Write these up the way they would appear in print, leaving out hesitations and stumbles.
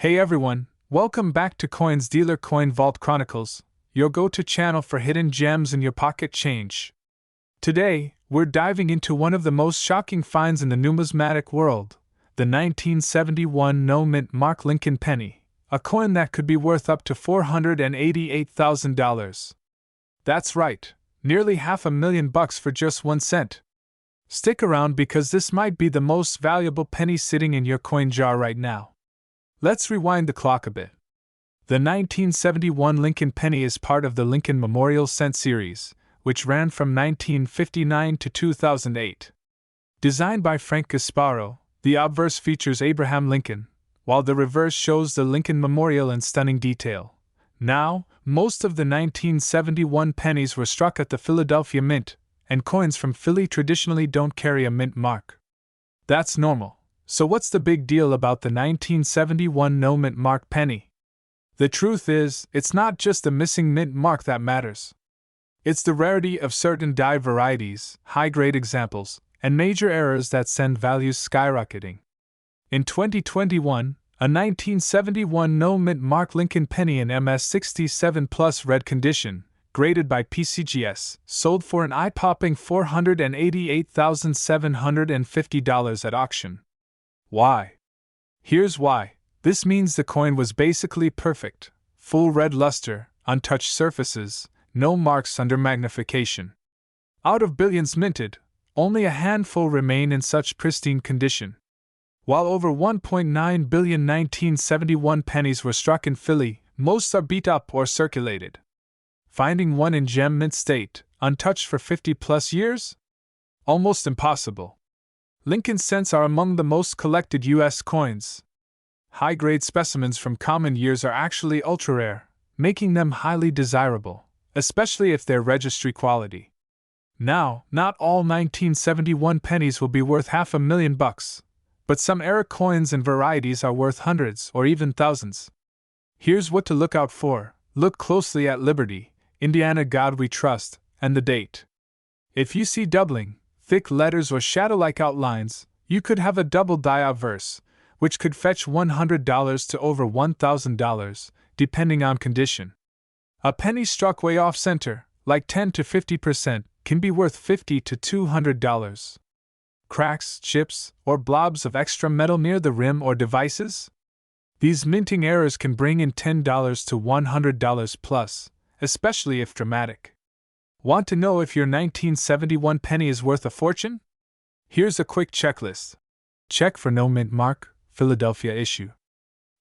Hey everyone, welcome back to Coins Dealer Coin Vault Chronicles, your go-to channel for hidden gems in your pocket change. Today, we're diving into one of the most shocking finds in the numismatic world, the 1971 no-mint Mark Lincoln penny, a coin that could be worth up to $488,000. That's right, nearly $500,000 for just 1 cent. Stick around because this might be the most valuable penny sitting in your coin jar right now. Let's rewind the clock a bit. The 1971 Lincoln penny is part of the Lincoln Memorial Cent series, which ran from 1959 to 2008. Designed by Frank Gasparo, the obverse features Abraham Lincoln, while the reverse shows the Lincoln Memorial in stunning detail. Now, most of the 1971 pennies were struck at the Philadelphia Mint, and coins from Philly traditionally don't carry a mint mark. That's normal. So what's the big deal about the 1971 no-mint mark penny? The truth is, it's not just the missing mint mark that matters. It's the rarity of certain die varieties, high-grade examples, and major errors that send values skyrocketing. In 2021, a 1971 no-mint Mark Lincoln penny in MS67 Plus red condition, graded by PCGS, sold for an eye-popping $488,750 at auction. Why? Here's why. This means the coin was basically perfect, full red luster, untouched surfaces, no marks under magnification. Out of billions minted, only a handful remain in such pristine condition. While over 1.9 billion 1971 pennies were struck in Philly, most are beat up or circulated. Finding one in gem mint state, untouched for 50+ years? Almost impossible. Lincoln cents are among the most collected U.S. coins. High-grade specimens from common years are actually ultra-rare, making them highly desirable, especially if they're registry quality. Now, not all 1971 pennies will be worth $500,000, but some era coins and varieties are worth hundreds or even thousands. Here's what to look out for. Look closely at Liberty, Indiana God We Trust, and the date. If you see doubling, thick letters or shadow-like outlines, you could have a double die obverse, which could fetch $100 to over $1,000, depending on condition. A penny struck way off center, like 10 to 50%, can be worth $50 to $200. Cracks, chips, or blobs of extra metal near the rim or devices? These minting errors can bring in $10 to $100 plus, especially if dramatic. Want to know if your 1971 penny is worth a fortune? Here's a quick checklist. Check for no mint mark, Philadelphia issue.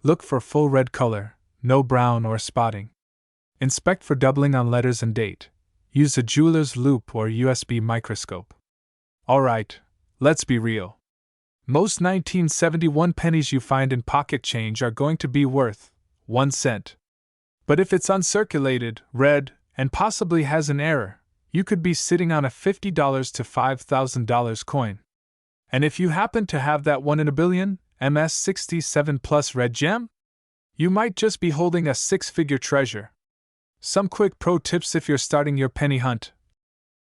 Look for full red color, no brown or spotting. Inspect for doubling on letters and date. Use a jeweler's loupe or USB microscope. Alright, let's be real. Most 1971 pennies you find in pocket change are going to be worth 1 cent. But if it's uncirculated, red, and possibly has an error, you could be sitting on a $50 to $5,000 coin. And if you happen to have that 1 in a billion, MS67 Plus red gem, you might just be holding a 6-figure treasure. Some quick pro tips if you're starting your penny hunt.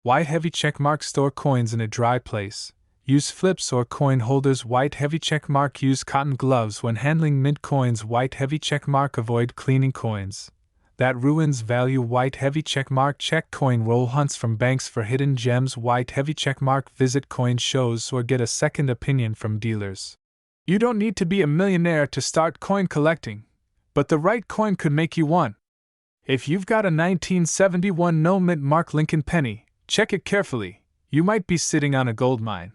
White heavy checkmark: store coins in a dry place. Use flips or coin holders. White heavy checkmark: use cotton gloves when handling mint coins. White heavy checkmark: avoid cleaning coins that ruins value. White heavy checkmark: check coin roll hunts from banks for hidden gems. White heavy checkmark: visit coin shows or get a second opinion from dealers. You don't need to be a millionaire to start coin collecting, but the right coin could make you one. If you've got a 1971 no-mint Mark Lincoln penny, check it carefully. You might be sitting on a gold mine.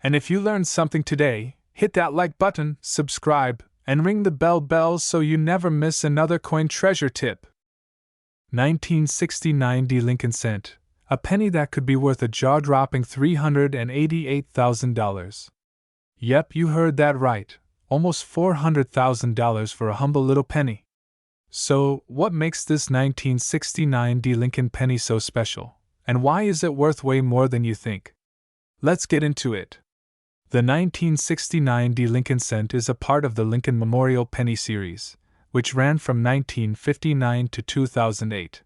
And if you learned something today, hit that like button, subscribe, and ring the bell so you never miss another coin treasure tip. 1969 D Lincoln cent, a penny that could be worth a jaw-dropping $388,000. Yep, you heard that right, almost $400,000 for a humble little penny. So, what makes this 1969 D Lincoln penny so special, and why is it worth way more than you think? Let's get into it. The 1969 D Lincoln cent is a part of the Lincoln Memorial Penny series, which ran from 1959 to 2008.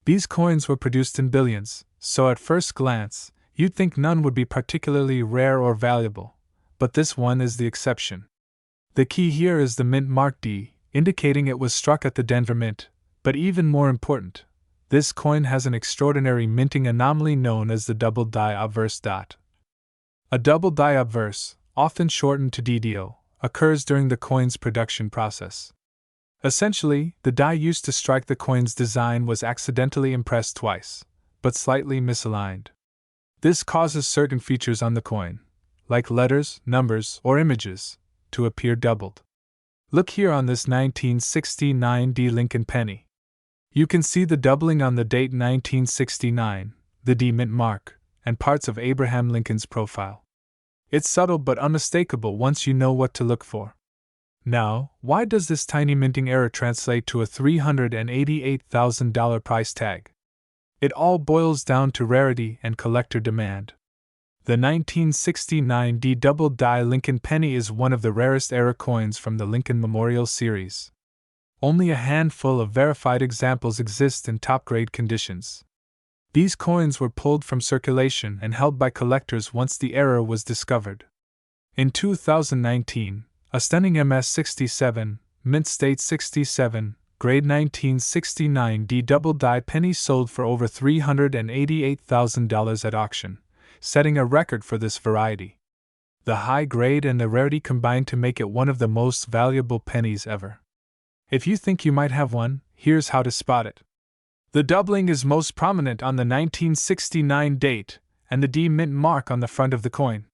These coins were produced in billions, so at first glance, you'd think none would be particularly rare or valuable, but this one is the exception. The key here is the mint mark D, indicating it was struck at the Denver Mint, but even more important, this coin has an extraordinary minting anomaly known as the double die obverse dot. A double die obverse, often shortened to DDO, occurs during the coin's production process. Essentially, the die used to strike the coin's design was accidentally impressed twice, but slightly misaligned. This causes certain features on the coin, like letters, numbers, or images, to appear doubled. Look here on this 1969 D Lincoln penny. You can see the doubling on the date 1969, the D mint mark, and parts of Abraham Lincoln's profile. It's subtle but unmistakable once you know what to look for. Now, why does this tiny minting error translate to a $388,000 price tag? It all boils down to rarity and collector demand. The 1969 D double die Lincoln penny is one of the rarest error coins from the Lincoln Memorial series. Only a handful of verified examples exist in top-grade conditions. These coins were pulled from circulation and held by collectors once the error was discovered. In 2019, a stunning MS-67, mint state 67, grade 1969 D double die penny sold for over $388,000 at auction, setting a record for this variety. The high grade and the rarity combined to make it one of the most valuable pennies ever. If you think you might have one, here's how to spot it. The doubling is most prominent on the 1969 date and the D mint mark on the front of the coin.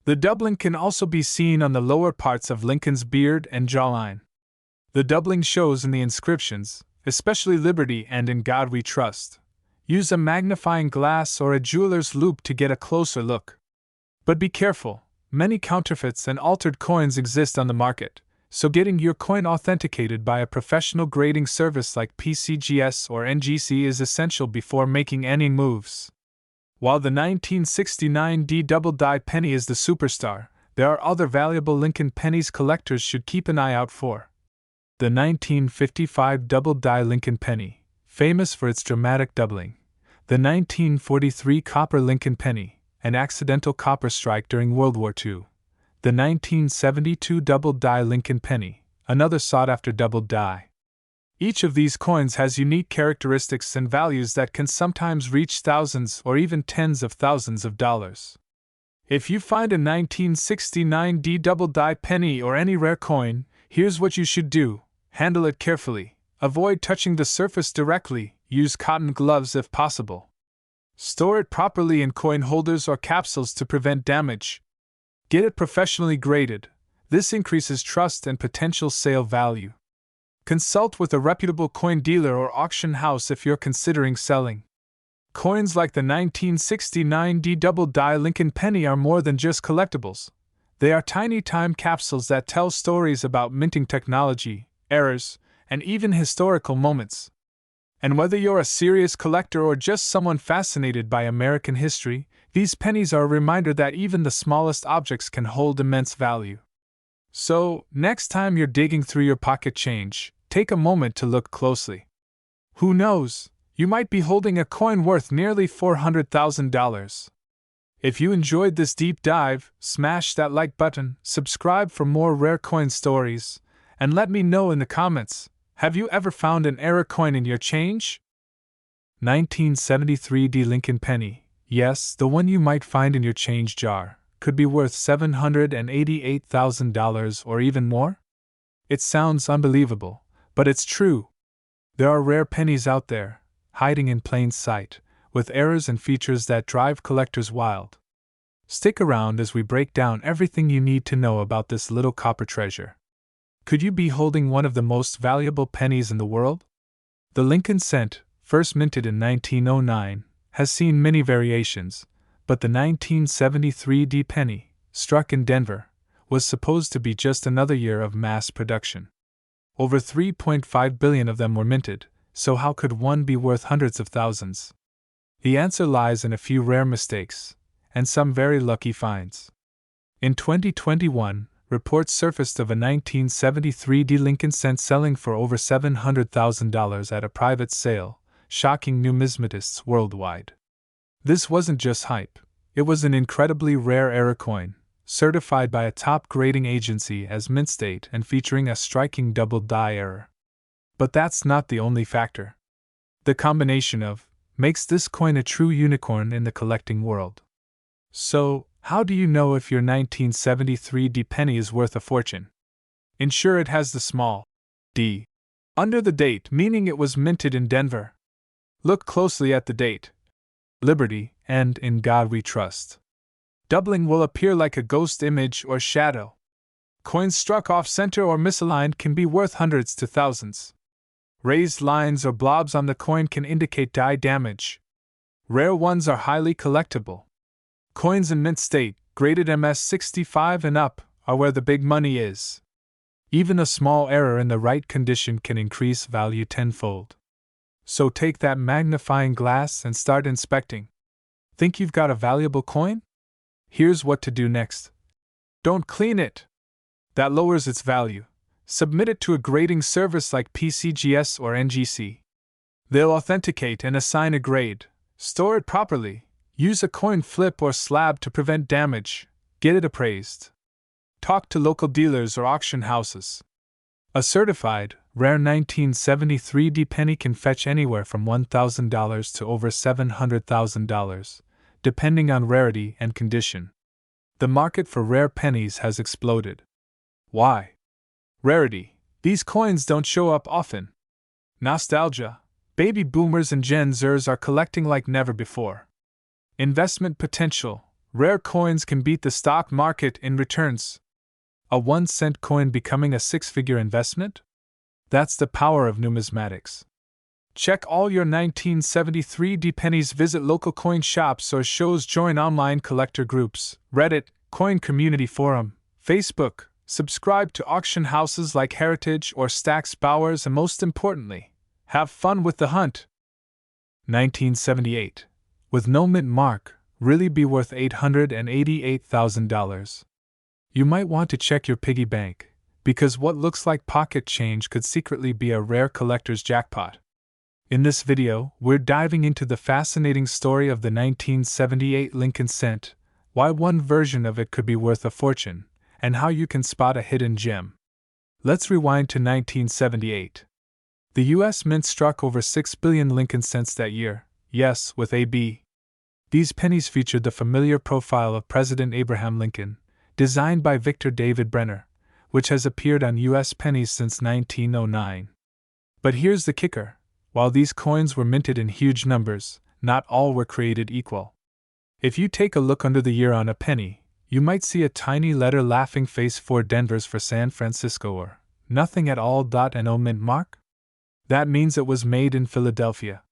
The doubling can also be seen on the lower parts of Lincoln's beard and jawline. The doubling shows in the inscriptions, especially Liberty and In God We Trust. Use a magnifying glass or a jeweler's loupe to get a closer look. But be careful, many counterfeits and altered coins exist on the market, so getting your coin authenticated by a professional grading service like PCGS or NGC is essential before making any moves. While the 1969 D double die penny is the superstar, there are other valuable Lincoln pennies collectors should keep an eye out for. The 1955 double die Lincoln penny, famous for its dramatic doubling. The 1943 copper Lincoln penny, an accidental copper strike during World War II. The 1972 double die Lincoln penny, another sought-after double die. Each of these coins has unique characteristics and values that can sometimes reach thousands or even tens of thousands of dollars. If you find a 1969 D double die penny or any rare coin, here's what you should do. Handle it carefully. Avoid touching the surface directly. Use cotton gloves if possible. Store it properly in coin holders or capsules to prevent damage. Get it professionally graded. This increases trust and potential sale value. Consult with a reputable coin dealer or auction house if you're considering selling. Coins like the 1969 D double die Lincoln penny are more than just collectibles. They are tiny time capsules that tell stories about minting technology, errors, and even historical moments. And whether you're a serious collector or just someone fascinated by American history, these pennies are a reminder that even the smallest objects can hold immense value. So, next time you're digging through your pocket change, take a moment to look closely. Who knows, you might be holding a coin worth nearly $400,000. If you enjoyed this deep dive, smash that like button, subscribe for more rare coin stories, and let me know in the comments, have you ever found an error coin in your change? 1973 D Lincoln penny, yes, the one you might find in your change jar, could be worth $788,000 or even more? It sounds unbelievable, but it's true. There are rare pennies out there, hiding in plain sight, with errors and features that drive collectors wild. Stick around as we break down everything you need to know about this little copper treasure. Could you be holding one of the most valuable pennies in the world? The Lincoln cent, first minted in 1909, has seen many variations, but the 1973 D penny, struck in Denver, was supposed to be just another year of mass production. Over 3.5 billion of them were minted, so how could one be worth hundreds of thousands? The answer lies in a few rare mistakes, and some very lucky finds. In 2021, reports surfaced of a 1973 D Lincoln cent selling for over $700,000 at a private sale, shocking numismatists worldwide. This wasn't just hype, it was an incredibly rare error coin, certified by a top grading agency as mint state and featuring a striking double die error. But that's not the only factor. The combination of makes this coin a true unicorn in the collecting world. So, how do you know if your 1973 D penny is worth a fortune? Ensure it has the small d under the date, meaning it was minted in Denver. Look closely at the date, Liberty, and In God We Trust. Doubling will appear like a ghost image or shadow. Coins struck off center or misaligned can be worth hundreds to thousands. Raised lines or blobs on the coin can indicate die damage. Rare ones are highly collectible. Coins in mint state, graded MS65 and up, are where the big money is. Even a small error in the right condition can increase value tenfold. So take that magnifying glass and start inspecting. Think you've got a valuable coin? Here's what to do next. Don't clean it. That lowers its value. Submit it to a grading service like PCGS or NGC. They'll authenticate and assign a grade. Store it properly. Use a coin flip or slab to prevent damage. Get it appraised. Talk to local dealers or auction houses. A certified, rare 1973 D penny can fetch anywhere from $1,000 to over $700,000, depending on rarity and condition. The market for rare pennies has exploded. Why? Rarity. These coins don't show up often. Nostalgia. Baby boomers and Gen Zers are collecting like never before. Investment potential. Rare coins can beat the stock market in returns. A 1-cent coin becoming a 6-figure investment? That's the power of numismatics. Check all your 1973 D pennies, visit local coin shops or shows, join online collector groups, Reddit, coin community forum, Facebook, subscribe to auction houses like Heritage or Stax Bowers, and most importantly, have fun with the hunt. 1978. With no mint mark, really be worth $888,000. You might want to check your piggy bank, because what looks like pocket change could secretly be a rare collector's jackpot. In this video, we're diving into the fascinating story of the 1978 Lincoln cent, why one version of it could be worth a fortune, and how you can spot a hidden gem. Let's rewind to 1978. The U.S. Mint struck over 6 billion Lincoln cents that year, yes, with a B. These pennies featured the familiar profile of President Abraham Lincoln, designed by Victor David Brenner, which has appeared on U.S. pennies since 1909. But here's the kicker. While these coins were minted in huge numbers, not all were created equal. If you take a look under the year on a penny, you might see a tiny letter laughing face 4 Denvers for San Francisco or nothing at all. No mint mark? That means it was made in Philadelphia.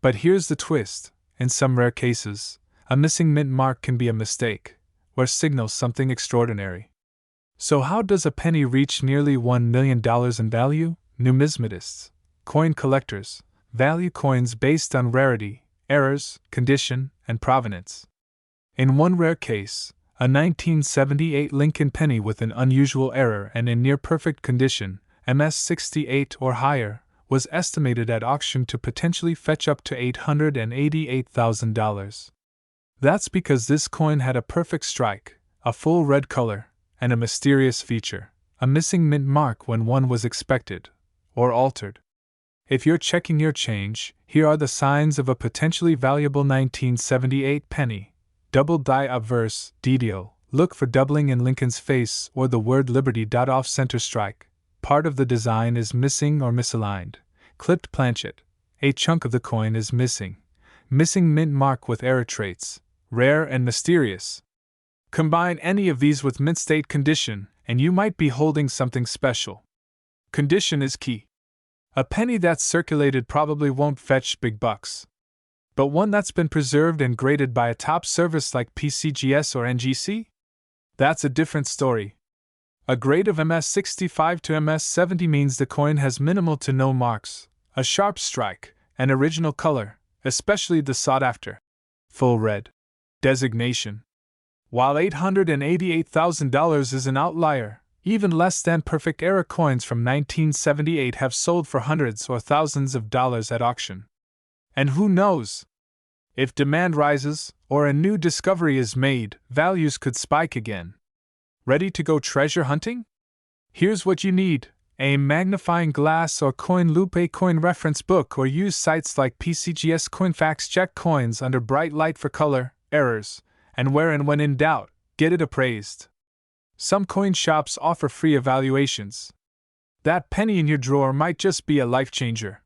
But here's the twist. In some rare cases, a missing mint mark can be a mistake, or signals something extraordinary. So how does a penny reach nearly $1 million in value? Numismatists, coin collectors, value coins based on rarity, errors, condition, and provenance. In one rare case, a 1978 Lincoln penny with an unusual error and in near-perfect condition, MS68 or higher, was estimated at auction to potentially fetch up to $888,000. That's because this coin had a perfect strike, a full red color, and a mysterious feature, a missing mint mark when one was expected, or altered. If you're checking your change, here are the signs of a potentially valuable 1978 penny. Double die obverse, DDO, look for doubling in Lincoln's face or the word Liberty. Off center strike, part of the design is missing or misaligned. Clipped planchet, a chunk of the coin is missing. Missing mint mark with error traits, rare and mysterious. Combine any of these with mint state condition, and you might be holding something special. Condition is key. A penny that's circulated probably won't fetch big bucks. But one that's been preserved and graded by a top service like PCGS or NGC? That's a different story. A grade of MS65 to MS70 means the coin has minimal to no marks, a sharp strike, and original color, especially the sought-after full red designation. While $888,000 is an outlier, even less than perfect error coins from 1978 have sold for hundreds or thousands of dollars at auction. And who knows? If demand rises, or a new discovery is made, values could spike again. Ready to go treasure hunting? Here's what you need: a magnifying glass or coin loupe, a coin reference book, or use sites like PCGS Coinfax. Check coins under bright light for color, errors, and where and when in doubt, get it appraised. Some coin shops offer free evaluations. That penny in your drawer might just be a life changer.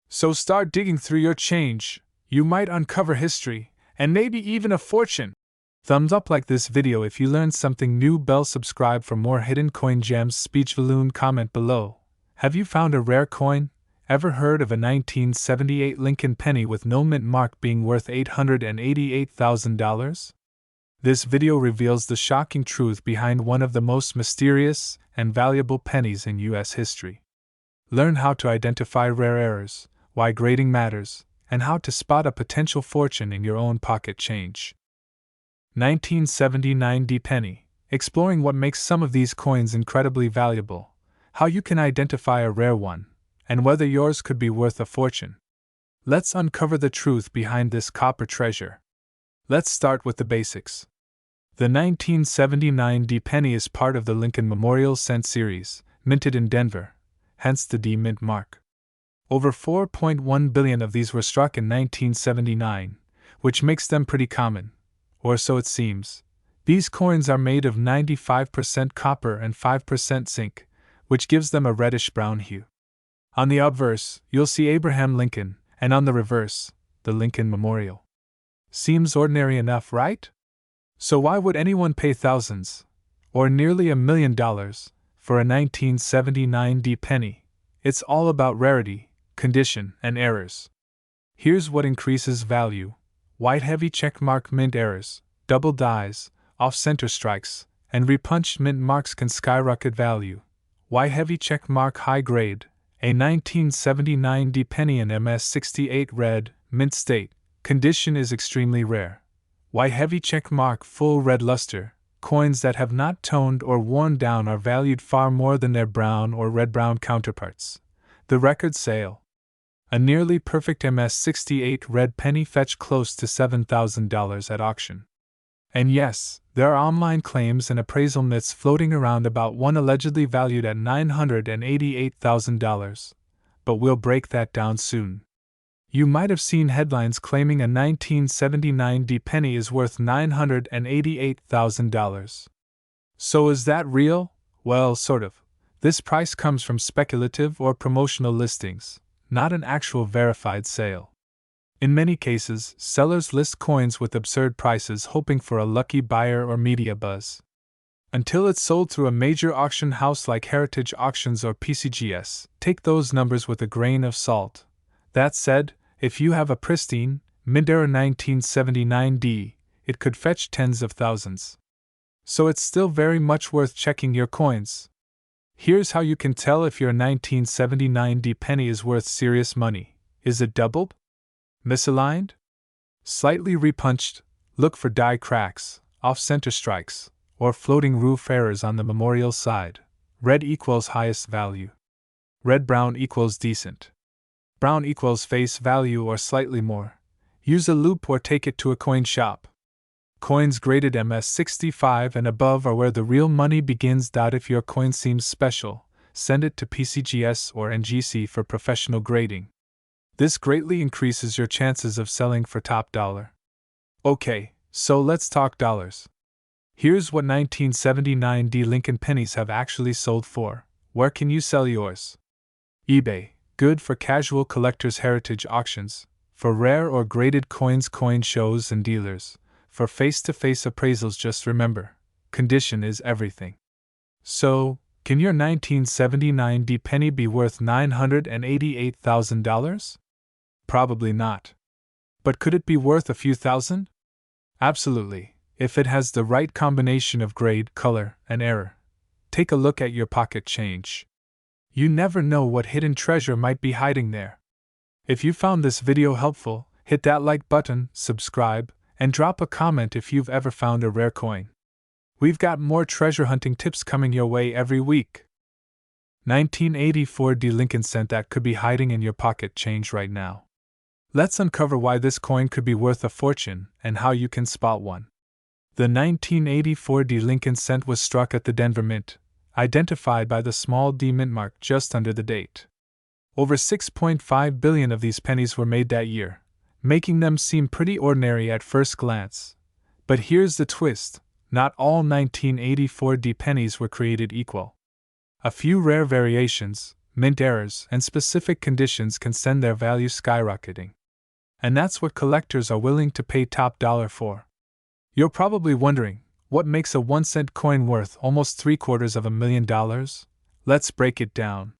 So start digging through your change. You might uncover history, and maybe even a fortune. Thumbs up like this video if you learned something new. Bell subscribe for more hidden coin gems. Speech balloon comment below. Have you found a rare coin? Ever heard of a 1978 Lincoln penny with no mint mark being worth $888,000? This video reveals the shocking truth behind one of the most mysterious and valuable pennies in U.S. history. Learn how to identify rare errors, why grading matters, and how to spot a potential fortune in your own pocket change. 1979 D penny, exploring what makes some of these coins incredibly valuable, how you can identify a rare one, and whether yours could be worth a fortune. Let's uncover the truth behind this copper treasure. Let's start with the basics. The 1979 D penny is part of the Lincoln Memorial Cent series, minted in Denver, hence the D mint mark. Over 4.1 billion of these were struck in 1979, which makes them pretty common. Or so it seems. These coins are made of 95% copper and 5% zinc, which gives them a reddish-brown hue. On the obverse, you'll see Abraham Lincoln, and on the reverse, the Lincoln Memorial. Seems ordinary enough, right? So why would anyone pay thousands, or nearly $1 million, for a 1979 D penny? It's all about rarity, condition, and errors. Here's what increases value: white heavy checkmark mint errors, double dies, off-center strikes, and repunched mint marks can skyrocket value. White heavy checkmark high grade, a 1979 D penny in MS68 red, mint state, condition is extremely rare. White heavy checkmark full red luster, coins that have not toned or worn down are valued far more than their brown or red-brown counterparts. The record sale: a nearly perfect MS68 red penny fetched close to $7,000 at auction. And yes, there are online claims and appraisal myths floating around about one allegedly valued at $988,000, but we'll break that down soon. You might have seen headlines claiming a 1979 D penny is worth $988,000. So is that real? Well, sort of. This price comes from speculative or promotional listings, not an actual verified sale. In many cases, sellers list coins with absurd prices hoping for a lucky buyer or media buzz. Until it's sold through a major auction house like Heritage Auctions or PCGS, take those numbers with a grain of salt. That said, if you have a pristine, mid-era 1979 D, it could fetch tens of thousands. So it's still very much worth checking your coins. Here's how you can tell if your 1979 D penny is worth serious money. Is it doubled? Misaligned? Slightly repunched? Look for die cracks, off-center strikes, or floating roof errors on the memorial side. Red equals highest value. Red-brown equals decent. Brown equals face value or slightly more. Use a loupe or take it to a coin shop. Coins graded MS65 and above are where the real money begins. If your coin seems special, send it to PCGS or NGC for professional grading. This greatly increases your chances of selling for top dollar. Okay, so let's talk dollars. Here's what 1979 D Lincoln pennies have actually sold for. Where can you sell yours? eBay, good for casual collectors. Heritage Auctions, for rare or graded coins. Coin shows and dealers, for face-to-face appraisals. Just remember, condition is everything. So, can your 1979 D penny be worth $988,000? Probably not. But could it be worth a few thousand? Absolutely, if it has the right combination of grade, color, and error. Take a look at your pocket change. You never know what hidden treasure might be hiding there. If you found this video helpful, hit that like button, subscribe, and drop a comment if you've ever found a rare coin. We've got more treasure hunting tips coming your way every week. 1984 D Lincoln cent that could be hiding in your pocket change right now. Let's uncover why this coin could be worth a fortune and how you can spot one. The 1984 D Lincoln cent was struck at the Denver Mint, identified by the small D mint mark just under the date. Over 6.5 billion of these pennies were made that year, making them seem pretty ordinary at first glance. But here's the twist: not all 1984 D pennies were created equal. A few rare variations, mint errors, and specific conditions can send their value skyrocketing. And that's what collectors are willing to pay top dollar for. You're probably wondering, what makes a 1-cent coin worth almost $750,000? Let's break it down.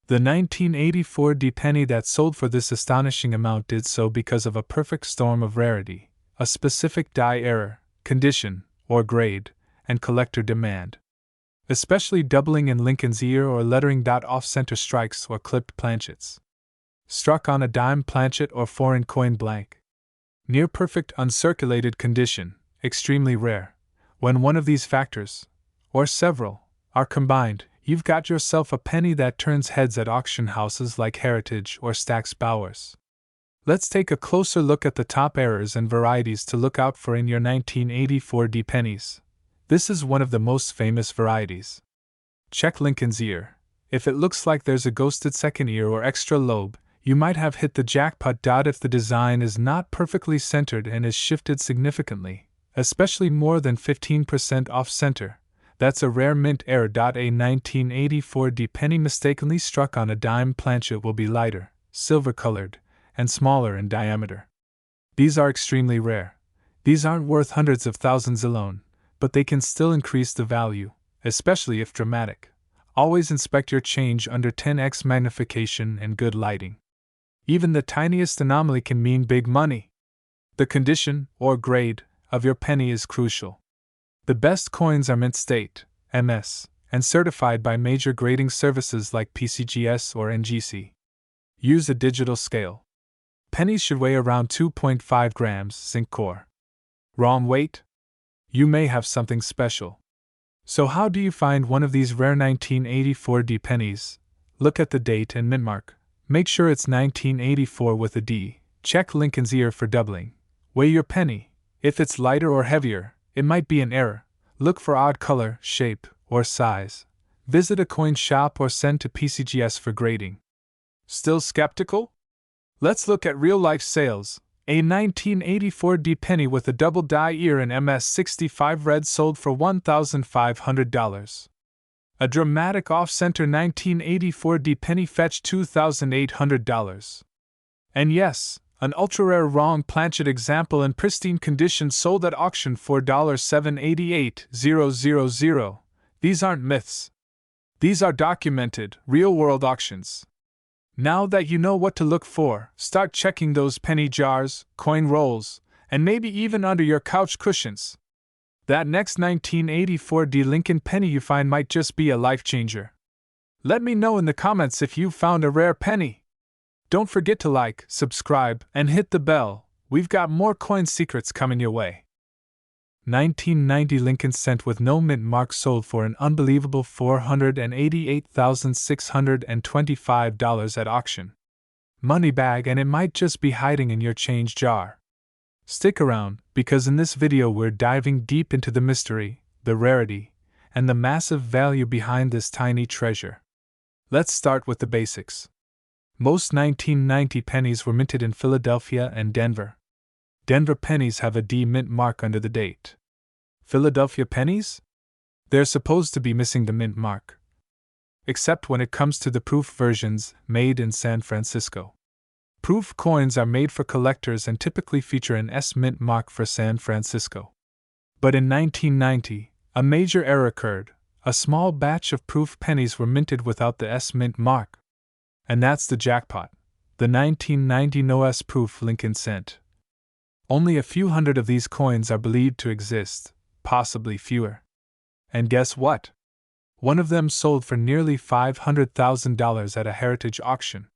The 1984 D penny that sold for this astonishing amount did so because of a perfect storm of rarity, a specific die error, condition, or grade, and collector demand. Especially doubling in Lincoln's ear or lettering off-center strikes or clipped planchets. Struck on a dime planchet or foreign coin blank. Near perfect uncirculated condition, extremely rare. When one of these factors, or several, are combined, you've got yourself a penny that turns heads at auction houses like Heritage or Stack's Bowers. Let's take a closer look at the top errors and varieties to look out for in your 1984 D pennies. This is one of the most famous varieties. Check Lincoln's ear. If it looks like there's a ghosted second ear or extra lobe, you might have hit the jackpot. If the design is not perfectly centered and is shifted significantly, especially more than 15% off-center, that's a rare mint error. A 1984 D penny mistakenly struck on a dime planchet will be lighter, silver-colored, and smaller in diameter. These are extremely rare. These aren't worth hundreds of thousands alone, but they can still increase the value, especially if dramatic. Always inspect your change under 10x magnification and good lighting. Even the tiniest anomaly can mean big money. The condition, or grade, of your penny is crucial. The best coins are mint state, MS, and certified by major grading services like PCGS or NGC. Use a digital scale. Pennies should weigh around 2.5 grams zinc core. Wrong weight? You may have something special. So how do you find one of these rare 1984 D pennies? Look at the date and mint mark. Make sure it's 1984 with a D. Check Lincoln's ear for doubling. Weigh your penny. If it's lighter or heavier, it might be an error. Look for odd color, shape, or size. Visit a coin shop or send to PCGS for grading. Still skeptical? Let's look at real-life sales. A 1984 D penny with a double die ear and MS65 red sold for $1,500. A dramatic off-center 1984 D penny fetched $2,800. And yes, an ultra-rare wrong planchet example in pristine condition sold at auction for $788,000. These aren't myths. These are documented, real-world auctions. Now that you know what to look for, start checking those penny jars, coin rolls, and maybe even under your couch cushions. That next 1984 D Lincoln penny you find might just be a life changer. Let me know in the comments if you found a rare penny. Don't forget to like, subscribe, and hit the bell. We've got more coin secrets coming your way. 1990 Lincoln cent with no mint mark sold for an unbelievable $488,625 at auction. Money bag, and it might just be hiding in your change jar. Stick around, because in this video we're diving deep into the mystery, the rarity, and the massive value behind this tiny treasure. Let's start with the basics. Most 1990 pennies were minted in Philadelphia and Denver. Denver pennies have a D mint mark under the date. Philadelphia pennies? They're supposed to be missing the mint mark. Except when it comes to the proof versions, made in San Francisco. Proof coins are made for collectors and typically feature an S mint mark for San Francisco. But in 1990, a major error occurred. A small batch of proof pennies were minted without the S mint mark. And that's the jackpot. The 1990 no S proof Lincoln cent. Only a few hundred of these coins are believed to exist, possibly fewer. And guess what? One of them sold for nearly $500,000 at a Heritage auction.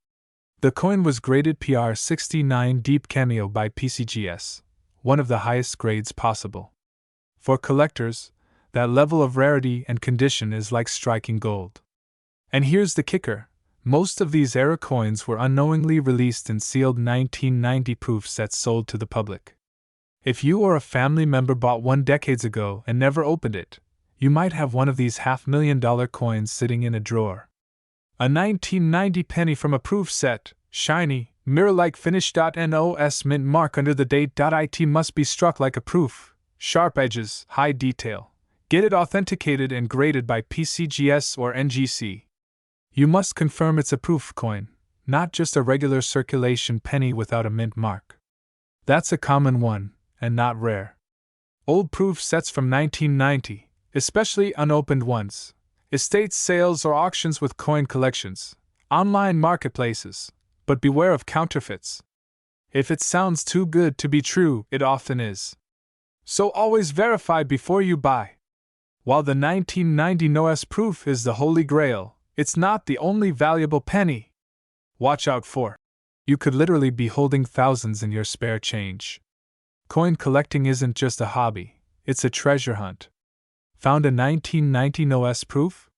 The coin was graded PR69 Deep Cameo by PCGS, one of the highest grades possible. For collectors, that level of rarity and condition is like striking gold. And here's the kicker. Most of these era coins were unknowingly released in sealed 1990 proof sets sold to the public. If you or a family member bought one decades ago and never opened it, you might have one of these $500,000 coins sitting in a drawer. A 1990 penny from a proof set, shiny, mirror-like finish. NOS mint mark under the date. It must be struck like a proof, sharp edges, high detail. Get it authenticated and graded by PCGS or NGC. You must confirm it's a proof coin, not just a regular circulation penny without a mint mark. That's a common one, and not rare. Old proof sets from 1990, especially unopened ones, estate sales or auctions with coin collections, online marketplaces, but beware of counterfeits. If it sounds too good to be true, it often is. So always verify before you buy. While the 1990 NOS proof is the holy grail, it's not the only valuable penny. Watch out for. You could literally be holding thousands in your spare change. Coin collecting isn't just a hobby, it's a treasure hunt. Found a 1990 NOS proof?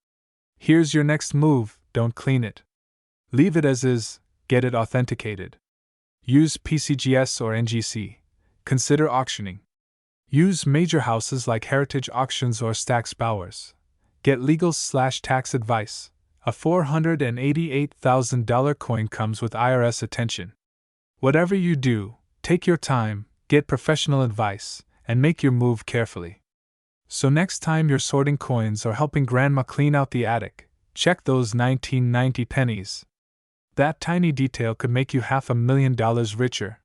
Here's your next move: don't clean it. Leave it as is, get it authenticated. Use PCGS or NGC. Consider auctioning. Use major houses like Heritage Auctions or Stack's Bowers. Get legal/tax advice. A $488,000 coin comes with IRS attention. Whatever you do, take your time, get professional advice, and make your move carefully. So next time you're sorting coins or helping Grandma clean out the attic, check those 1990 pennies. That tiny detail could make you $500,000 richer.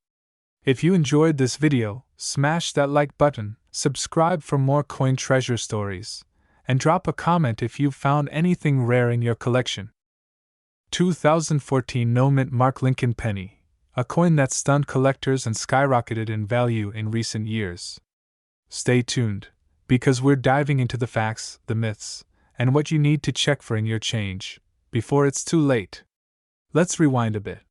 If you enjoyed this video, smash that like button, subscribe for more coin treasure stories, and drop a comment if you've found anything rare in your collection. 2014 No Mint Mark Lincoln Penny, a coin that stunned collectors and skyrocketed in value in recent years. Stay tuned, because we're diving into the facts, the myths, and what you need to check for in your change, before it's too late. Let's rewind a bit.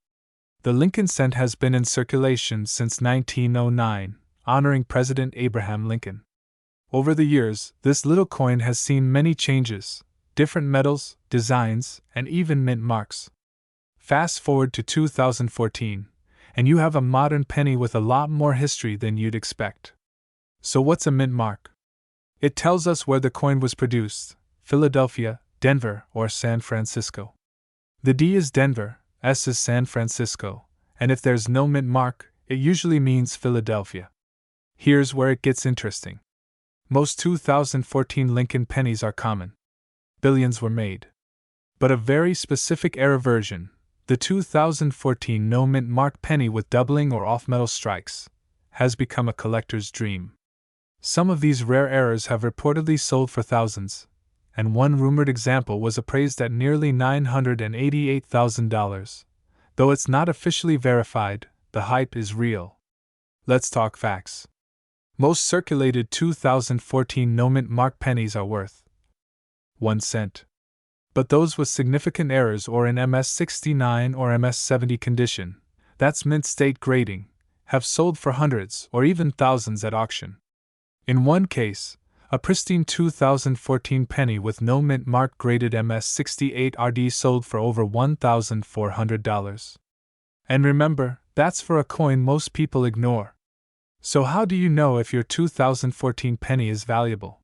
The Lincoln cent has been in circulation since 1909, honoring President Abraham Lincoln. Over the years, this little coin has seen many changes, different metals, designs, and even mint marks. Fast forward to 2014, and you have a modern penny with a lot more history than you'd expect. So what's a mint mark? It tells us where the coin was produced: Philadelphia, Denver, or San Francisco. The D is Denver, S is San Francisco, and if there's no mint mark, it usually means Philadelphia. Here's where it gets interesting. Most 2014 Lincoln pennies are common. Billions were made. But a very specific era version, the 2014 no mint mark penny with doubling or off-metal strikes, has become a collector's dream. Some of these rare errors have reportedly sold for thousands, and one rumored example was appraised at nearly $988,000. Though it's not officially verified, the hype is real. Let's talk facts. Most circulated 2014 no mint mark pennies are worth 1 cent. But those with significant errors or in MS69 or MS70 condition, that's mint state grading, have sold for hundreds or even thousands at auction. In one case, a pristine 2014 penny with no mint mark graded MS68 RD sold for over $1,400. And remember, that's for a coin most people ignore. So how do you know if your 2014 penny is valuable?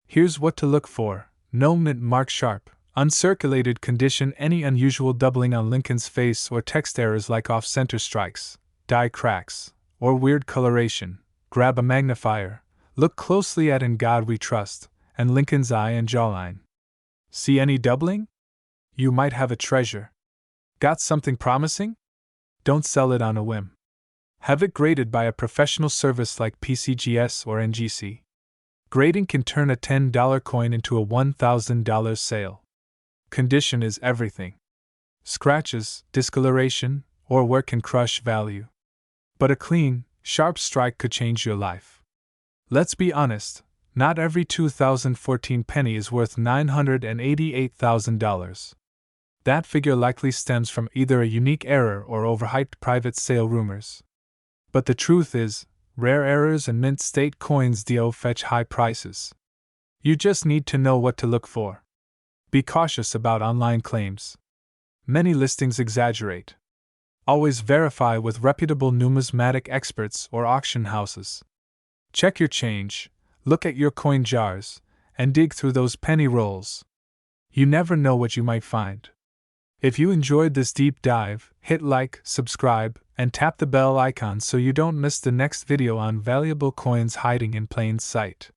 Here's what to look for: no mint mark sharp, uncirculated condition, any unusual doubling on Lincoln's face or text errors like off-center strikes, die cracks, or weird coloration. Grab a magnifier. Look closely at "In God We Trust" and Lincoln's eye and jawline. See any doubling? You might have a treasure. Got something promising? Don't sell it on a whim. Have it graded by a professional service like PCGS or NGC. Grading can turn a $10 coin into a $1,000 sale. Condition is everything. Scratches, discoloration, or wear can crush value. But a clean, sharp strike could change your life. Let's be honest, not every 2014 penny is worth $988,000. That figure likely stems from either a unique error or overhyped private sale rumors. But the truth is, rare errors and mint state coins do fetch high prices. You just need to know what to look for. Be cautious about online claims. Many listings exaggerate. Always verify with reputable numismatic experts or auction houses. Check your change, look at your coin jars, and dig through those penny rolls. You never know what you might find. If you enjoyed this deep dive, hit like, subscribe, and tap the bell icon so you don't miss the next video on valuable coins hiding in plain sight.